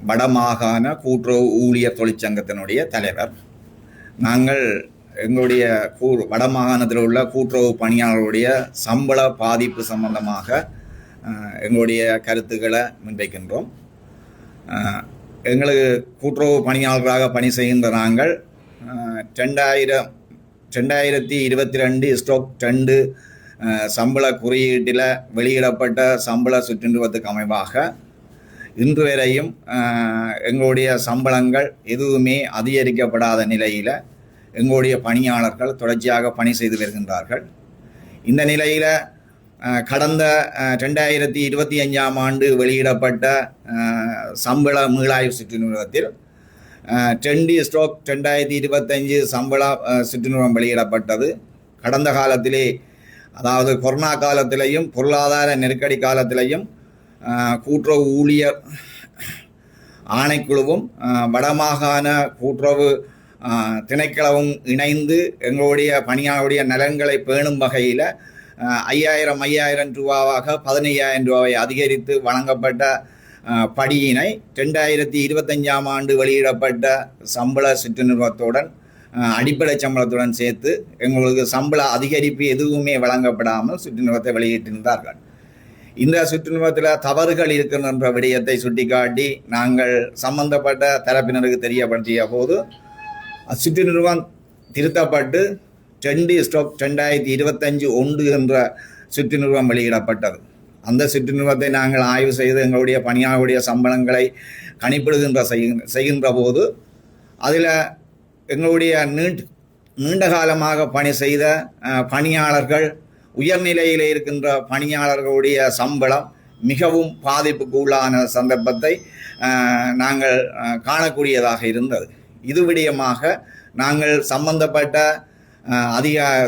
வடமாகாண கூட்டுறவு ஊழியர் தொழிற்சங்கத்தினுடைய தலைவர். நாங்கள் எங்களுடைய வடமாகாணத்தில் உள்ள கூட்டுறவு பணியாளர்களுடைய சம்பள பாதிப்பு சம்பந்தமாக எங்களுடைய கருத்துக்களை முன்வைக்கின்றோம். எங்களுக்கு கூட்டுறவு பணியாளர்களாக பணி செய்கின்ற நாங்கள் 2022/2 சம்பள குறியீட்டில் வெளியிடப்பட்ட சம்பள சுற்றுநிறுவத்துக்கு அமைவாக இன்று வரையும் எங்களுடைய சம்பளங்கள் எதுவுமே அதிகரிக்கப்படாத நிலையில் எங்களுடைய பணியாளர்கள் தொடர்ச்சியாக பணி செய்து வருகின்றார்கள். இந்த நிலையில் கடந்த 2025 வெளியிடப்பட்ட சம்பள மீளாய்வு சுற்றுநிறுவத்தில் 20/2025 சம்பள சுற்றுநிறுவம் வெளியிடப்பட்டது. கடந்த காலத்திலே, அதாவது கொரோனா காலத்திலையும் பொருளாதார நெருக்கடி காலத்திலையும் கூட்டுறவு ஊழியர் ஆணைக்குழுவும் வடமாகாண கூட்டுறவு திணைக்களவும் இணைந்து எங்களுடைய பணியாளருடைய நலன்களை பேணும் வகையில் 5,000 ரூபாவாக 15,000 ரூபாவை அதிகரித்து வழங்கப்பட்ட படியினை 2025 வெளியிடப்பட்ட சம்பள சுற்றுநிறுவத்துடன் அடிப்படை சம்பளத்துடன் சேர்த்து எங்களுக்கு சம்பள அதிகரிப்பு எதுவுமே வழங்கப்படாமல் சுற்றுநிறுவத்தை வெளியிட்டிருந்தார்கள். இந்த சுற்றுநிறுவத்தில் தவறுகள் இருக்கின்ற விடயத்தை சுட்டிக்காட்டி நாங்கள் சம்பந்தப்பட்ட தரப்பினருக்கு தெரியப்படுத்திய போது சுற்றுநிறுவம் திருத்தப்பட்டு 20/2025 என்ற சுற்றுநிறுவம் வெளியிடப்பட்டது. அந்த சுற்றுநிறுவத்தை நாங்கள் ஆய்வு செய்து எங்களுடைய பணியாளருடைய சம்பளங்களை கணிப்பிடுகின்ற செய்கின்ற போது அதில் எங்களுடைய நீண்ட காலமாக பணி செய்த பணியாளர்கள், உயர்நிலையில் இருக்கின்ற பணியாளர்களுடைய சம்பளம் மிகவும் பாதிப்புக்கு உள்ளான சந்தர்ப்பத்தை நாங்கள் காணக்கூடியதாக இருந்தது. இது விடயமாக நாங்கள்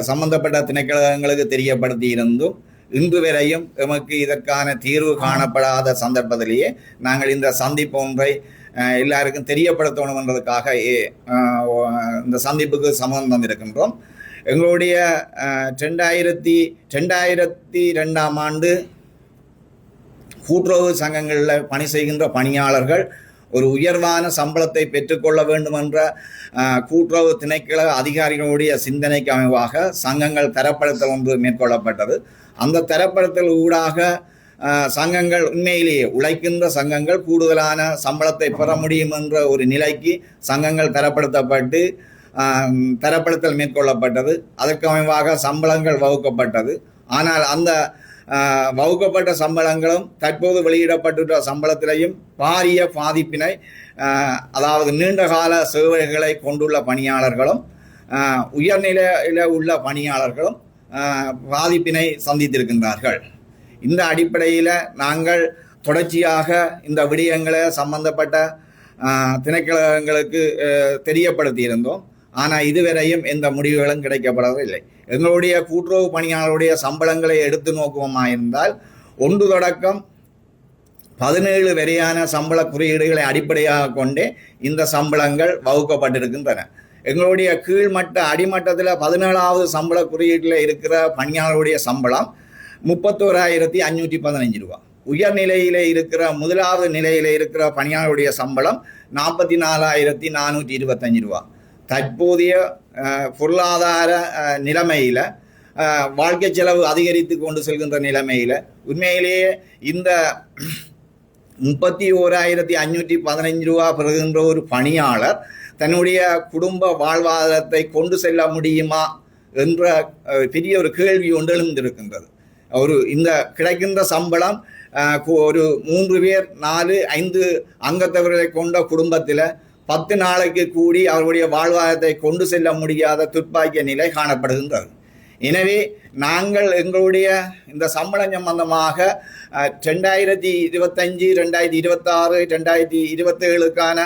சம்பந்தப்பட்ட திணைக்களங்களுக்கு தெரியப்படுத்தி இருந்தும் இன்று வரையும் எமக்கு இதற்கான தீர்வு காணப்படாத சந்தர்ப்பத்திலேயே நாங்கள் இந்த சந்திப்பு ஒன்றை எல்லாருக்கும் தெரியப்படுத்தணும் என்றதுக்காக இந்த சந்திப்புக்கு சம்மதம் தந்திருக்கின்றோம். எங்களுடைய 2002 கூட்டுறவு சங்கங்களில் பணி செய்கின்ற பணியாளர்கள் ஒரு உயர்வான சம்பளத்தை பெற்றுக்கொள்ள வேண்டும் என்ற கூட்டுறவு திணைக்கள அதிகாரிகளுடைய சிந்தனைக்கு அமைவாக சங்கங்கள் தரப்படுத்தல் ஒன்று மேற்கொள்ளப்பட்டது. அந்த தரப்படுத்தல் ஊடாக சங்கங்கள் உண்மையிலேயே உழைக்கின்ற சங்கங்கள் கூடுதலான சம்பளத்தை பெற முடியும் என்ற ஒரு நிலைக்கு சங்கங்கள் தரப்படுத்தப்பட்டு தரப்படுத்தல் மேற்கொள்ளப்பட்டது. அதற்கு அமைவாக சம்பளங்கள் வகுக்கப்பட்டது. ஆனால் அந்த வகுக்கப்பட்ட சம்பளங்களும் தற்போது வெளியிடப்பட்டுள்ள சம்பளத்திலையும் பாரிய பாதிப்பினை, அதாவது நீண்டகால சேவைகளை கொண்டுள்ள பணியாளர்களும் உயர்நிலையில் உள்ள பணியாளர்களும் பாதிப்பினை சந்தித்திருக்கின்றார்கள். இந்த அடிப்படையில் நாங்கள் தொடர்ச்சியாக இந்த விடயங்களை சம்பந்தப்பட்ட திணைக்களங்களுக்கு தெரியப்படுத்தியிருந்தோம். ஆனால் இதுவரையும் எந்த முடிவுகளும் கிடைக்கப்படவில்லை. எங்களுடைய கூட்டுறவு பணியாளருடைய சம்பளங்களை எடுத்து நோக்குவோமாயிருந்தால் 1 தொடக்கம் 17 வரையான சம்பள குறியீடுகளை அடிப்படையாக கொண்டே இந்த சம்பளங்கள் வகுக்கப்பட்டிருக்கின்றன. எங்களுடைய கீழ்மட்ட அடிமட்டத்தில் 17வது சம்பள குறியீட்டில் இருக்கிற பணியாளருடைய சம்பளம் 31,515 ரூபா. உயர்நிலையில் இருக்கிற 1வது நிலையில் இருக்கிற பணியாளருடைய சம்பளம் 44,425 ரூபா. தற்போதைய பொருளாதார நிலைமையில் வாழ்க்கை செலவு அதிகரித்து கொண்டு செல்கின்ற நிலைமையில் உண்மையிலேயே இந்த 31,515 ரூபா பெறுகின்ற ஒரு பணியாளர் தன்னுடைய குடும்ப வாழ்வாதாரத்தை கொண்டு செல்ல முடியுமா என்ற பெரிய ஒரு கேள்வி ஒன்று எழுந்திருக்கின்றது. இந்த கிடைக்கின்ற சம்பளம் ஒரு 3 பேர் 4-5 அங்கத்தவர்களை கொண்ட குடும்பத்தில் 10 நாளைக்கு கூடி அவர்களுடைய வாழ்வாதாரத்தை கொண்டு செல்ல முடியாத துர்ப்பாக்கிய நிலை காணப்படுகின்றது. எனவே நாங்கள் எங்களுடைய இந்த சம்பளம் சம்பந்தமாக 2025, 2026, 2027க்கான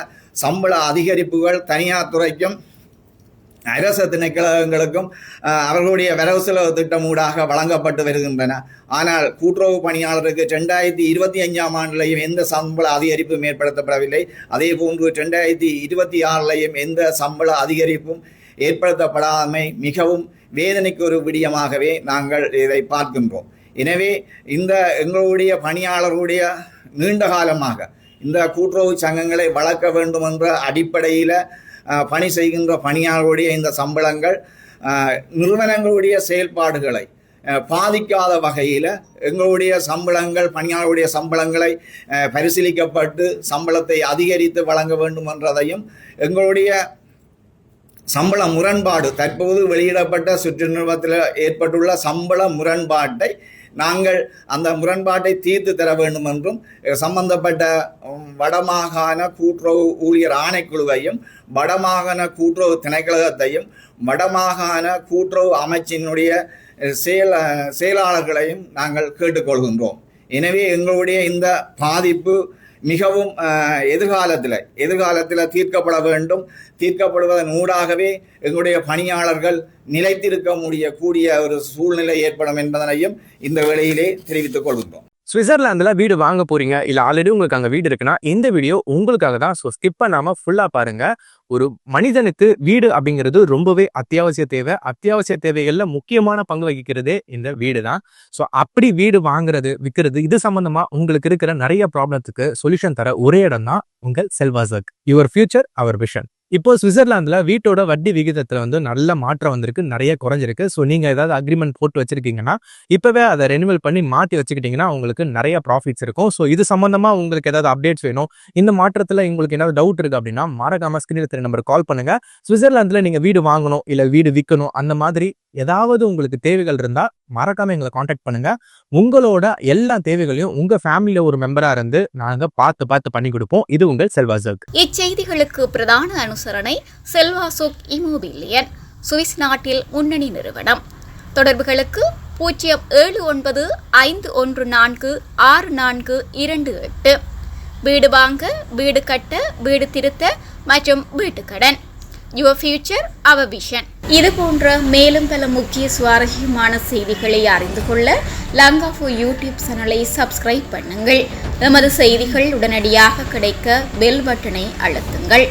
சம்பள அதிகரிப்புகள் தனியார் துறைக்கும் அரச திணைக்களங்களுக்கும் அவர்களுடைய வரவு செலவு திட்டம் ஊடாக வழங்கப்பட்டு வருகின்றன. ஆனால் கூட்டுறவு பணியாளருக்கு 2025 எந்த சம்பள அதிகரிப்பும் ஏற்படுத்தப்படவில்லை. அதே போன்று 2026 எந்த சம்பள அதிகரிப்பும் ஏற்படுத்தப்படாமை மிகவும் வேதனைக்கு ஒரு விடயமாகவே நாங்கள் இதை பார்க்கின்றோம். எனவே இந்த எங்களுடைய பணியாளர்களுடைய நீண்ட காலமாக இந்த கூட்டுறவு சங்கங்களை வளர்க்க வேண்டும் என்ற அடிப்படையில் பணி செய்கின்ற பணியாளர்களுடைய இந்த சம்பளங்கள் நிறுவனங்களுடைய செயல்பாடுகளை பாதிக்காத வகையில் எங்களுடைய சம்பளங்கள் பணியாளர்களுடைய சம்பளங்களை பரிசீலிக்கப்பட்டு சம்பளத்தை அதிகரித்து வழங்க வேண்டும் என்றதையும் எங்களுடைய சம்பள முரண்பாடு தற்போது வெளியிடப்பட்ட சுற்று நிறுவனத்தில் ஏற்பட்டுள்ள சம்பள முரண்பாட்டை நாங்கள் அந்த முரண்பாட்டை தீர்த்து தர வேண்டும் என்றும் சம்பந்தப்பட்ட வடமாகாண கூட்டுறவு ஊழியர் ஆணைக்குழுவையும் வடமாகாண கூட்டுறவு திணைக்களத்தையும் வடமாகாண கூட்டுறவு அமைச்சினுடைய செயலாளர்களையும் நாங்கள் கேட்டுக்கொள்கின்றோம். எனவே எங்களுடைய இந்த பாதிப்பு மிகவும் எதிர்காலத்தில் தீர்க்கப்பட வேண்டும். தீர்க்கப்படுவதன் ஊடாகவே எங்களுடைய பணியாளர்கள் நிலைத்திருக்க கூடிய ஒரு சூழ்நிலை ஏற்படும் என்பதனையும் இந்த வேளையிலே தெரிவித்துக் கொள்கின்றோம். சுவிட்சர்லாந்துல வீடு வாங்க போறீங்க, இல்ல ஆல்ரெடி உங்களுக்கு அங்க வீடு இருக்குன்னா இந்த வீடியோ உங்களுக்காக தான். ஸோ ஸ்கிப் பண்ணாம ஃபுல்லா பாருங்க. ஒரு மனிதனுக்கு வீடு அப்படிங்கிறது ரொம்பவே அத்தியாவசிய தேவை. அத்தியாவசிய தேவைகள்ல முக்கியமான பங்கு வகிக்கிறதே இந்த வீடு தான். ஸோ அப்படி வீடு வாங்குறது விற்கிறது இது சம்பந்தமா உங்களுக்கு இருக்கிற நிறைய ப்ராப்ளத்துக்கு சொல்யூஷன் தர ஒரே இடம் தான் உங்கள் செல்வாசக். Your future our vision. இப்போ சுவிட்சர்லாந்துல வீட்டோட வட்டி விகிதத்துல நல்ல மாற்றம் வந்திருக்கு, நிறைய குறைஞ்சிருக்கு. ஸோ நீங்க ஏதாவது அக்ரிமெண்ட் போட்டு வச்சிருக்கீங்கன்னா இப்பவே அதை ரெனிவல் பண்ணி மாற்றி வச்சுக்கிட்டீங்கன்னா உங்களுக்கு நிறைய ப்ராஃபிட்ஸ் இருக்கும். ஸோ இது சம்பந்தமா உங்களுக்கு ஏதாவது அப்டேட்ஸ் வேணும், இந்த மாற்றத்துல உங்களுக்கு ஏதாவது டவுட் இருக்கு அப்படின்னா மறக்காம ஸ்கிரீன்ல தெரிய நம்பர் கால் பண்ணுங்க. சுவிட்சர்லாந்துல நீங்க வீடு வாங்கணும் இல்ல வீடு விற்கணும் அந்த மாதிரி ஏதாவது உங்களுக்கு தேவைகள் இருந்தா மறக்காம எங்களை காண்டாக்ட் பண்ணுங்க. உங்களோட எல்லா தேவைகளையும் உங்க ஃபேமிலியில ஒரு மெம்பரா இருந்து நாங்க பார்த்து பண்ணி கொடுப்போம். இது உங்கள் செல்வாசோக். இச்செய்திகளுக்கு பிரதான அனுசரணை செல்வாசோக் இமோபிலியன், சுவிஸ் நாட்டில் முன்னணி நிறுவனம். தொடர்புகளுக்கு 07951464428. வீடு வாங்க, வீடு கட்ட, வீடு திருத்த மற்றும் வீட்டுக்கடன். Your future our vision. இது போன்ற மேலும் பல முக்கிய சுவாரஸ்யமான செய்திகளை அறிந்து கொள்ள லங்காஃபோ யூடியூப் சேனலை சப்ஸ்கிரைப் பண்ணுங்கள். எமது செய்திகள் உடனடியாக கிடைக்க பெல் பட்டனை அழுத்துங்கள்.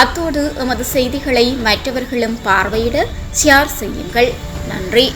அத்தோடு எமது செய்திகளை மற்றவர்களும் பார்வையிட ஷேர் செய்யுங்கள். நன்றி.